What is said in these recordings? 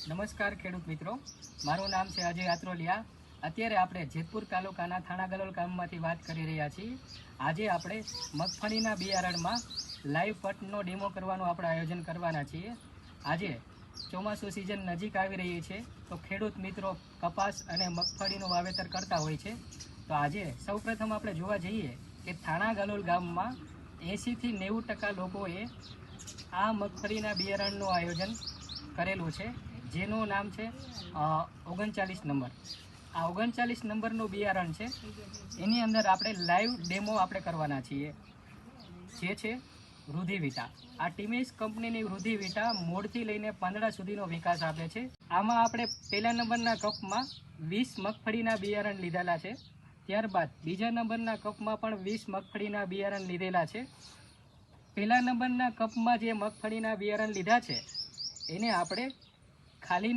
નમસ્કાર ખેડૂત મિત્રો, મારું નામ છે અજય આત્રોલિયા। અત્યારે આપણે જેતપુર તાલુકાના થાણાગલોલ ગામમાંથી વાત કરી રહ્યા છીએ। આજે આપણે મગફળીના બિયારણમાં લાઈવ પટનો ડેમો કરવાનું આપણે આયોજન કરવાના છીએ। આજે ચોમાસું સિઝન નજીક આવી રહી છે, તો ખેડૂત મિત્રો કપાસ અને મગફળીનું વાવેતર કરતા હોય છે। તો આજે સૌપ્રથમ આપણે જોવા જઈએ કે થાણાગલોલ ગામમાં 80 થી 90% લોકોએ આ મગફળીના બિયારણનું આયોજન કરેલું છે, જેનું નામ છે 39 નંબર। આ 39 નંબરનું બિયારણ છે, એની અંદર આપણે લાઈવ ડેમો આપણે કરવાના છીએ, જે છે વૃદ્ધિવીટા। આ ટીમેક્સ કંપનીની વૃદ્ધિવીટા મોડથી લઈને પાંદડા સુધીનો વિકાસ આપે છે। આમાં આપણે પહેલા નંબરના કપમાં 20 મગફળીના બિયારણ લીધેલા છે, ત્યારબાદ બીજા નંબરના કપમાં પણ 20 મગફળીના બિયારણ લીધેલા છે। પહેલા નંબરના કપમાં જે મગફળીના બિયારણ લીધા છે એને આપણે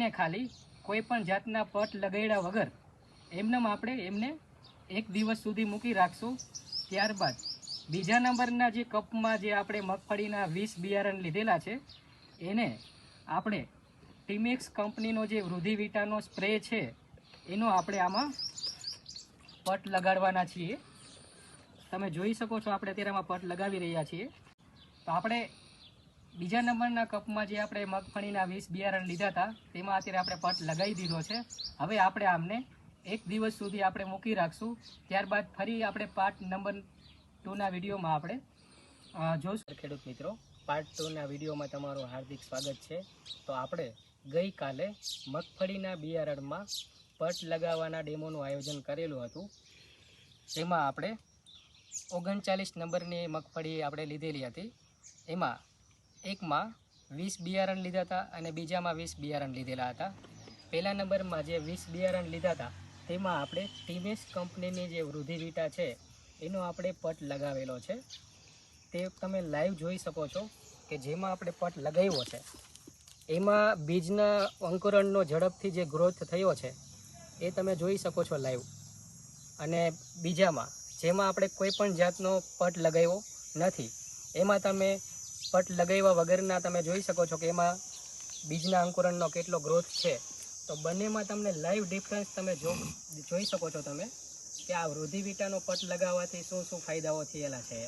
ખાલી કોઈ પણ જાતના પટ લગાડ્યા વગર આપણે એમને 1 દિવસ સુધી મૂકી રાખશું। ત્યારબાદ બીજા નંબરના જે કપમાં જે આપણે મગફળીના 20 બિયારણ લીધેલા છે એને આપણે ટીમેક્સ કંપનીનો જે વૃદ્ધિવીટાનો સ્પ્રે છે એનો આપણે આમાં પટ લગાડવાના છીએ। તમે જોઈ શકો છો, આપણે અત્યારે આમાં પટ લગાવી રહ્યા છીએ। તો આપણે બીજા નંબરના કપમાં જે આપણે મગફળીના 20 બિયારણ લીધા હતા તેમાં અત્યારે આપણે પટ લગાવી દીધો છે। હવે આપણે આમને 1 દિવસ સુધી આપણે મૂકી રાખશું, ત્યારબાદ ફરી આપણે પાર્ટ નંબર 2ના વિડીયોમાં આપણે જોઈશું। ખેડૂત મિત્રો, પાર્ટ 2ના વિડીયોમાં તમારું હાર્દિક સ્વાગત છે। તો આપણે ગઈકાલે મગફળીના બિયારણમાં પટ લગાવવાના ડેમોનું આયોજન કરેલું હતું, તેમાં આપણે 39 નંબરની મગફળી આપણે લીધેલી હતી। એમાં એકમાં 20 બિયારણ લીધા હતા અને બીજામાં 20 બિયારણ લીધેલા હતા। પહેલા નંબરમાં જે 20 બિયારણ લીધા હતા તેમાં આપણે ટીમેક્સ કંપનીની જે વૃદ્ધિવીટા છે એનો આપણે પટ લગાવેલો છે, તે તમે લાઈવ જોઈ શકો છો કે જેમાં આપણે પટ લગાવ્યો છે એમાં બીજના અંકુરણનો ઝડપથી જે ગ્રોથ થયો છે એ તમે જોઈ શકો છો લાઈવ। અને બીજામાં જેમાં આપણે કોઈ પણ જાતનો પટ લગાવ્યો નથી, એમાં તમે પટ લગાવ્યા વગરના તમે જોઈ શકો છો કે એમાં બીજના અંકુરણનો કેટલો ગ્રોથ છે। તો બંનેમાં તમને લાઈવ ડિફરન્સ તમે જોઈ શકો છો તમે કે આ વૃદ્ધિવીટાનો પટ લગાવવાથી શું ફાયદાઓ થયેલા છે।